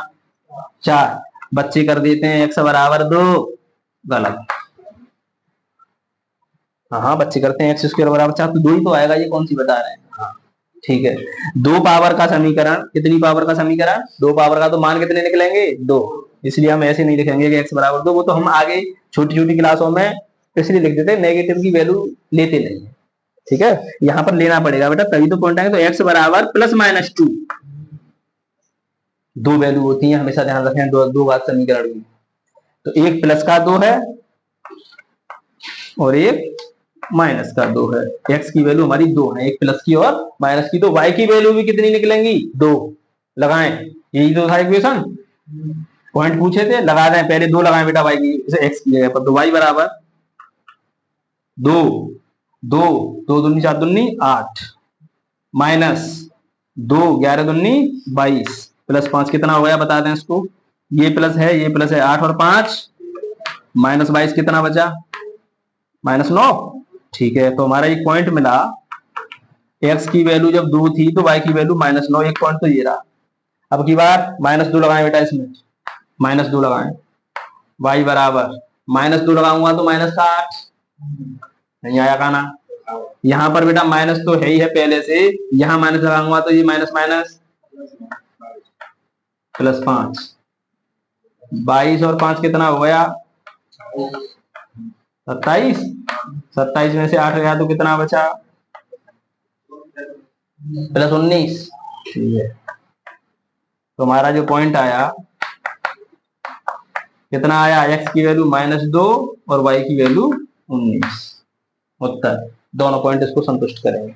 4। बच्चे कर देते हैं एक्स बराबर 2, गलत। हाँ बच्चे करते हैं एक्स स्क्वायर बराबर 4, तो 2 ही तो आएगा, ये कौन सी बता रहे हैं। हाँ ठीक है, 2 पावर का समीकरण, कितनी पावर का समीकरण, 2 पावर का, तो मान कितने निकलेंगे 2। इसलिए हम ऐसे नहीं लिखेंगे कि एक्स बराबर 2, वो तो हम आगे छोटी छोटी क्लासों में इसलिए लिख देते हैं, नेगेटिव की वैल्यू लेते नहीं है। ठीक है, यहाँ पर लेना पड़ेगा बेटा, तभी तो पॉइंट आएगा। तो एक्स बराबर प्लस माइनस 2, दो वैल्यू होती है, हमेशा ध्यान रखें, दो घात समीकरण में। तो एक प्लस का 2 है और एक माइनस का 2 है। एक्स की वैल्यू हमारी 2 है, एक प्लस की और माइनस की। तो वाई की वैल्यू भी कितनी निकलेंगी, 2। लगाएं, यही तो था इक्वेशन, पॉइंट पूछे थे, लगा दें, पहले 2 लगाएं बेटा वाई की, एक्स की जगह पर। तो वाई बराबर 2, 2, 2 दूनी 4 दूनी 8, माइनस 2, 11 दूनी 22, प्लस 5 कितना हो गया बता दें इसको, ये प्लस है, ये प्लस है, 8 और 5 माइनस 22 कितना बचा, -9। ठीक है, तो हमारा एक पॉइंट मिला। एक्स की वैल्यू जब 2 थी तो वाई की वैल्यू -9, एक पॉइंट तो ये रहा। अब की बार -2 लगाएं बेटा, इसमें -2 लगाएं। वाई बराबर -2 लगाऊंगा तो -8, नहीं आया खाना। यहाँ पर बेटा माइनस तो है ही है पहले से, यहाँ माइनस लगाऊंगा तो ये माइनस माइनस +5। 22 और 5 कितना हो गया? 27। 27 में से 8 गया तो कितना बचा? +19। ठीक है, तो हमारा जो पॉइंट आया कितना आया? एक्स की वैल्यू -2 और वाई की वैल्यू 19। उत्तर दोनों पॉइंट इसको संतुष्ट करेंगे।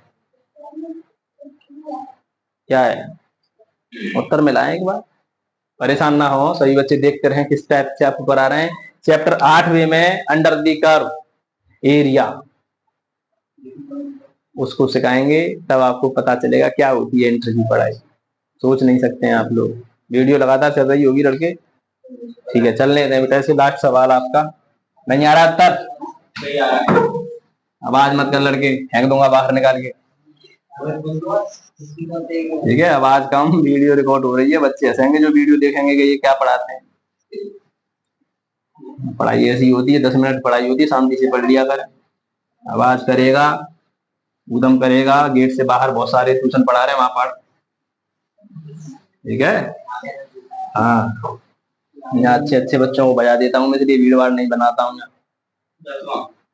क्या है उत्तर मिला है? एक बार परेशान ना हो, सभी बच्चे देखते रहें किस टाइप से आपको करा रहे हैं। चैप्टर 8वें में अंडर द कर्व एरिया उसको सिखाएंगे, तब आपको पता चलेगा क्या होती है इंटर की पढ़ाई। सोच नहीं सकते हैं आप लोग। वीडियो लगातार चल रही होगी लड़के? ठीक है, चलने दें बेटा। इसके लास्ट सवाल आपका नहीं आ रहा उत्तर? आवाज मत कर लड़के, फेंक दूंगा बाहर निकाल के। ठीक है, आवाज कम, वीडियो रिकॉर्ड हो रही है, बच्चे हंसेंगे जो वीडियो देखेंगे कि ये क्या पढ़ाते हैं। पढ़ाई ऐसी होती है, 10 मिनट पढ़ाई होती है, शांति से पढ़ लिया कर। आवाज करेगा, उदम करेगा, गेट से बाहर बहुत सारे ट्यूशन पढ़ा रहे हैं, वहां पढ़। ठीक है, हाँ, यहाँ अच्छे अच्छे बच्चों को बजा देता हूँ मैं, इसलिए भीड़ भाड़ नहीं बनाता हूँ यहाँ।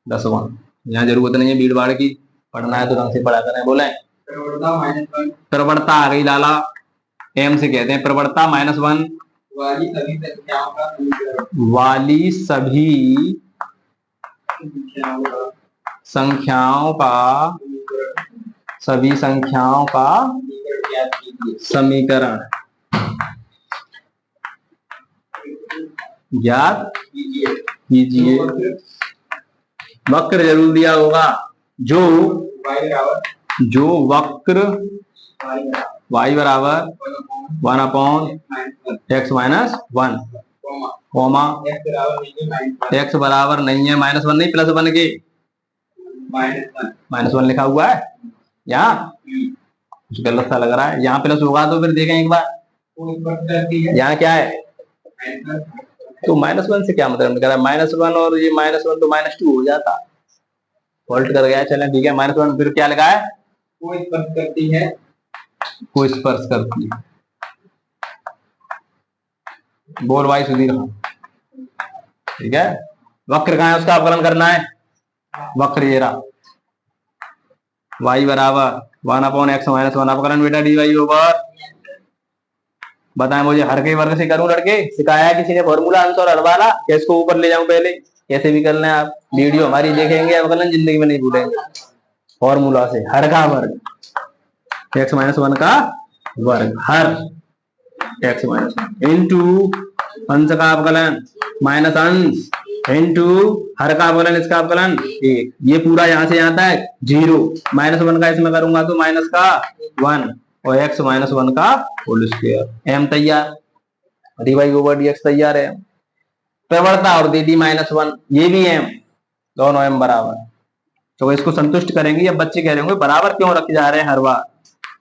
10वां, यहाँ जरूरत नहीं है भीड़ भाड़ की, पढ़ना है तो ढंग से पढ़ा करें। बोले प्रवणता आ गई लाला, एम से कहते हैं प्रवणता -1 वाली सभी संख्याओं का समीकरण ज्ञात कीजिए। वक्र जरूर दिया होगा, जो वक्र y बराबर 1/x-1 कॉमा x बराबर नहीं है -1 नहीं +1 के -1 लिखा हुआ है यहाँ, कुछ गलत सा लग रहा है। यहाँ प्लस होगा तो फिर देखें एक बार यहाँ क्या है। तो -1 से क्या मतलब निकला? -1 और ये -1 तो -2 हो जाता, फॉल्ट कर गया। चलें ठीक है, -1 फिर क्या लगा है? को स्पर्श करती है, को स्पर्श करती है। बोल भाई सुधीर। ठीक है, वक्र कहाँ है? उसका अवकलन करना है। वक्र ये रहा, y बराबर 1/x-1 अवकलन बेटा dy/। बताएं मुझे, हर के वर्ग से करूं लड़के? सिखाया किसी ने फॉर्मूला आंसर हर वाला? क्या इसको ऊपर ले जाऊं पहले? कैसे भी कर लें आप, वीडियो हमारी देखेंगे, अवकलन जिंदगी में नहीं भूलेंगे। फॉर्मूला से हर का वर्ग, x-1 का वर्ग, हर x-1 इंटू अंश का अवकलन माइनस अंश इंटू हर का अवकलन, इसका अवकलन 1। ये पूरा यहां से यहां तक 0, -1 का इसमें करूंगा तो माइनस का 1 और x-1 का होल स्क्वायर। m तैयार, dy/dx तैयार है। प्रवणता और दी थी -1, ये भी m, दोनों m बराबर, तो इसको संतुष्ट करेंगे। अब बच्चे कह रहे होंगे बराबर क्यों रखे जा रहे हैं हर बार?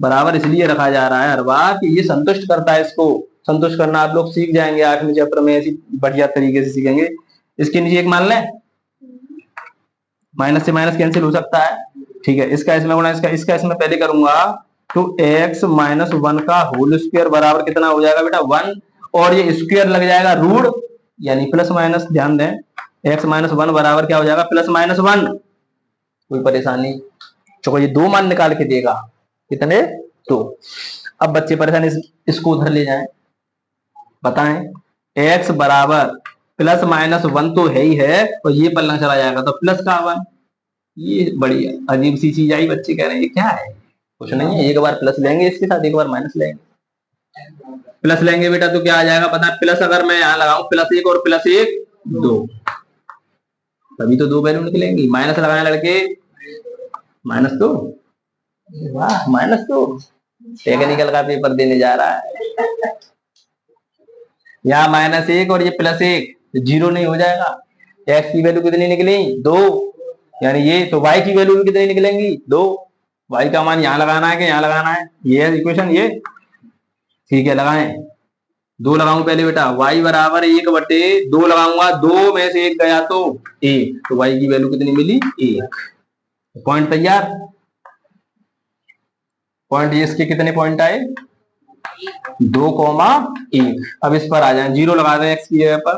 बराबर इसलिए रखा जा रहा है हर बार कि ये संतुष्ट करता है। इसको संतुष्ट करना आप लोग सीख जाएंगे 8वें चैप्टर में, ऐसी बढ़िया तरीके से सीखेंगे। इसके नीचे एक मान लें, माइनस से माइनस कैंसिल हो सकता है। ठीक है, इसका इसमें गुणा, इसका इसमें पहले करूंगा तो x-1 का होल स्क्वायर बराबर कितना हो जाएगा बेटा? 1, और ये स्क्वायर लग जाएगा रूट, यानी प्लस माइनस। ध्यान दें, x-1 बराबर क्या हो जाएगा? +-1। कोई परेशानी? चलो ये 2 मान निकाल के देगा, कितने? 2। अब बच्चे परेशान, इसको उधर ले जाएं, बताएं। x बराबर +-1 तो है ही है, और ये पलना चला जाएगा तो प्लस का 1। ये बड़ी अजीब सी चीज आई, बच्चे कह रहे हैं ये क्या है? कुछ नहीं है, एक बार प्लस लेंगे इसके साथ, एक बार माइनस लेंगे। प्लस लेंगे बेटा तो क्या आ जाएगा पता है? प्लस अगर मैं यहाँ लगाऊं +1 और +1 2, तभी तो 2 वैल्यू निकलेंगी। माइनस लगाए लड़के, -2, वाह -2, टेक्निकल का पेपर देने जा रहा है। यहाँ -1 और ये +1, 0 नहीं हो जाएगा। x की वैल्यू कितनी निकली? 2, यानी ये तो y की वैल्यू भी कितनी निकलेंगी 2। y का मान यहाँ लगाना है कि यहाँ लगाना है, ये है इक्वेशन ये। ठीक है, लगाएं। 2 लगाऊं पहले बेटा, y बराबर 1/2 लगाऊंगा, 2 में से 1 गया तो 1, तो y की वैल्यू कितनी मिली 1। पॉइंट तैयार। पॉइंट ये इसके कितने पॉइंट आए 2,1। अब इस पर आ जाए, 0 लगा दें x की जगह पर,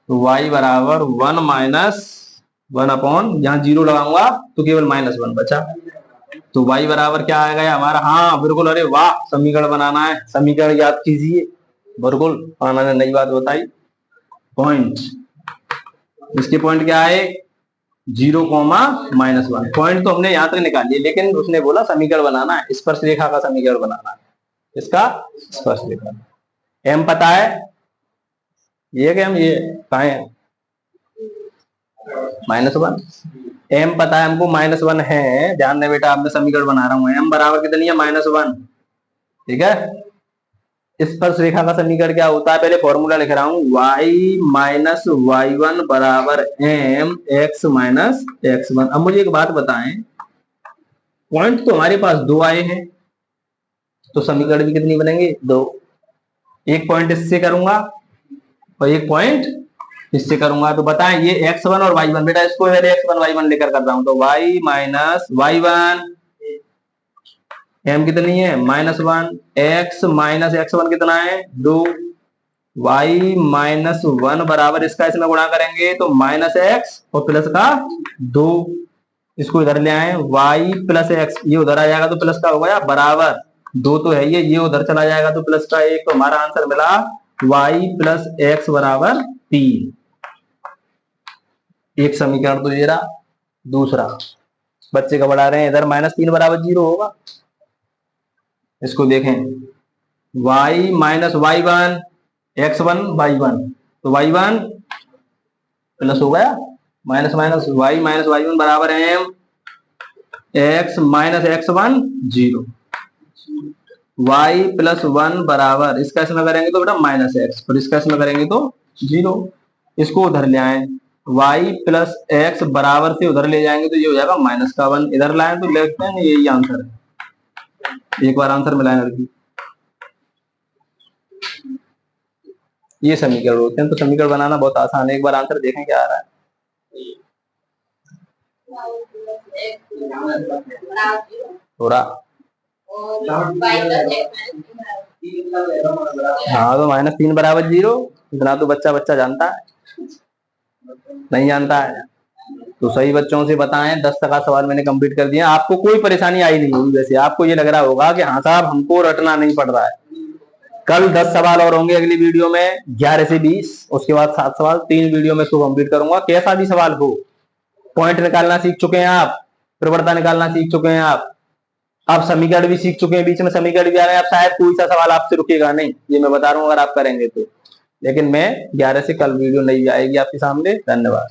तो y बराबर 1 माइनस 1 यहाँ 0 लगाऊंगा तो केवल -1 बचा। तो y बराबर क्या आ गया हमारा, हाँ बिल्कुल, अरे वाह, समीकरण बनाना है, समीकरण याद कीजिए, बिल्कुल मैंने नई बात बताई। पॉइंट, इसके पॉइंट क्या है 0,-1। पॉइंट तो हमने यहां तक निकाल लिए, लेकिन उसने बोला समीकरण बनाना है, स्पर्श रेखा का समीकरण बनाना है, इसका स्पर्श रेखा। m पता है, ये क्या हम ये कहा है -1, m पता है हमको -1 है। ध्यान दे बेटा, आपने समीकरण बना रहा हूं, m बराबर कितनी है -1। ठीक है, स्पर्श रेखा का समीकरण क्या होता है, पहले फॉर्मूला लिख रहा हूं, y माइनस y1 बराबर m x माइनस x1। अब मुझे एक बात बताएं, पॉइंट तो हमारे पास 2 आए हैं, तो समीकरण भी कितनी बनेंगे 2। एक पॉइंट इससे करूंगा और एक पॉइंट इससे करूंगा, तो बताएं ये x1 और y1, बेटा इसको पहले x1 y1 लेकर कर रहा हूं, तो y माइनस y1 m कितनी है -1, x माइनस x1 कितना है 2, y माइनस 1 बराबर इसका इसमें गुणा करेंगे तो -x और प्लस का 2, इसको इधर ले आए, y प्लस x, ये उधर आ जाएगा तो प्लस का हो गया बराबर 2 तो है ये उधर चला जाएगा तो प्लस का 1, तो हमारा आंसर मिला y प्लस x बराबर 3। एक समीकरण तो ये रहा। दूसरा बच्चे का बढ़ा रहे हैं, इधर -3 बराबर 0 होगा, इसको देखें, y minus y1 x1 y1, तो y1 प्लस हो गया minus minus y minus y1 बराबर है x minus x1 0, y plus 1 बराबर इसका इसमें करेंगे तो बेटा -x, और इसका इसमें करेंगे तो 0, इसको उधर ले आए, y प्लस x बराबर से उधर ले जाएंगे तो ये हो जाएगा -1, इधर लाए तो लेते हैं, यही आंसर है। एक बार आंसर मिलाएं लड़की, ये समीकरण होते हैं, तो समीकरण बनाना बहुत आसान है, एक बार आंसर देखें क्या आ रहा है। थोड़ा हाँ, तो -3 बराबर 0, इतना तो बच्चा जानता है, नहीं जानता है तो सही बच्चों से बताएं। 10 सवाल मैंने कंप्लीट कर दिया, आपको कोई परेशानी आई नहीं होगी, वैसे आपको ये लग रहा होगा कि हाँ साहब हमको रटना नहीं पड़ रहा है। कल 10 सवाल और होंगे अगली वीडियो में, 11 से 20, उसके बाद 7 सवाल, 3 वीडियो में इसको कंप्लीट करूंगा। कैसा भी सवाल हो, पॉइंट निकालना सीख चुके हैं आप, प्रवणता निकालना सीख चुके हैं आप समीकरण भी सीख चुके हैं, बीच में समीकरण भी आ रहे हैं, आप शायद कोई सा सवाल आपसे रुकेगा नहीं, ये मैं बता रहा हूँ अगर आप करेंगे तो। लेकिन मैं 11 से कल वीडियो नई आएगी आपके सामने। धन्यवाद।